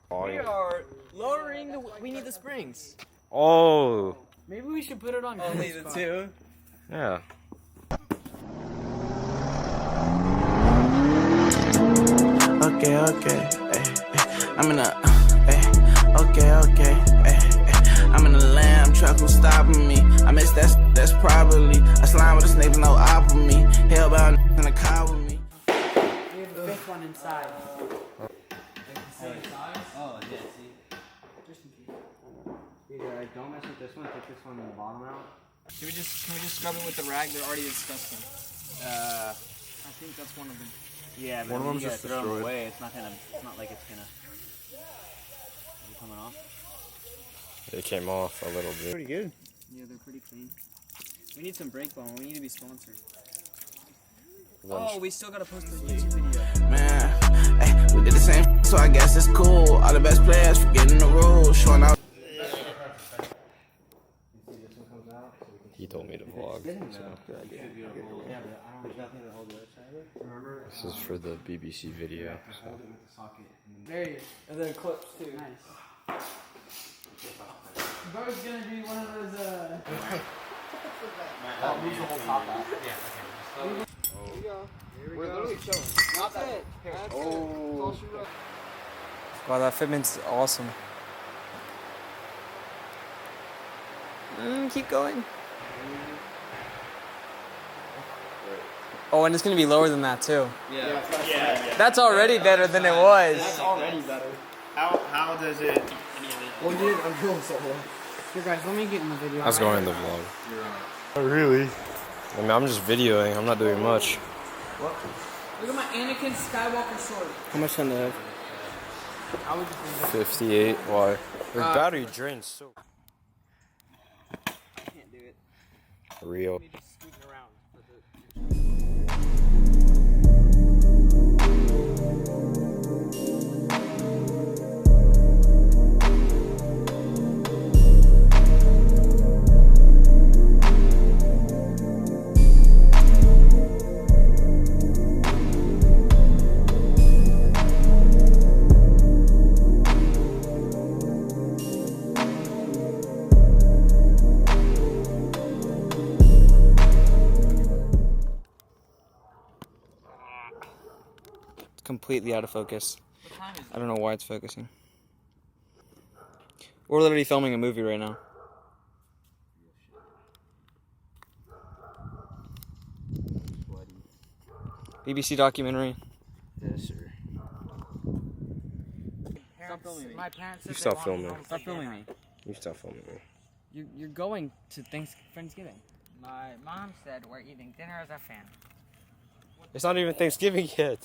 We are lowering the. We need the springs. Oh. Maybe we should put it on. Only the two. Yeah. Okay, I'm in a, okay, I'm in a lamb truck, who's stopping me? I miss that's probably a slime with a snake with no op with me. Hellbound in the car with me. We have the fifth one inside. Oh, yeah, see. Just in case. Don't mess with this one, take this one and the bottom out. Can we just scrub it with the rag? They're already disgusting. I think that's one of them. Yeah, but One of when them's you just throw them destroyed. away, it's not like it's gonna. Is it coming off? It came off a little bit. Pretty good. Yeah, they're pretty clean. We need some brake bone. We need to be sponsored. Lunch. Oh, we still gotta post the YouTube video. Man, hey, we did the same, so I guess it's cool. All the best players forgetting the rules, showing out. He told me to vlog. So. Yeah, but I don't have nothing to hold the other side of it. Remember? This is for the BBC video. So. There you go. And then clips too. Nice. Bo's gonna be one of those, Leave the whole top out. Yeah, okay. Here we go. We're literally chilling. That's it. That's it. Wow, that fitment's awesome. Keep going. Oh, and it's gonna be lower than that too. Yeah. That's already better than it was. That's already better. How does it? Well, dude, I'm feeling so low. Here, guys, let me get in the video. I was going in the vlog. Oh, really? I mean, I'm just videoing. I'm not doing much. Look at my Anakin Skywalker sword. How much on the? I would just 58. Why? Your battery drains so. I can't do it. Real. Me just scooting around. Completely out of focus. I don't know why it's focusing. We're literally filming a movie right now. BBC documentary. Yes, sir. Stop filming me. My parents You stop filming. Stop filming me. You stop filming me. You're going to Thanksgiving. My mom said we're eating dinner as a family. It's not even Thanksgiving yet.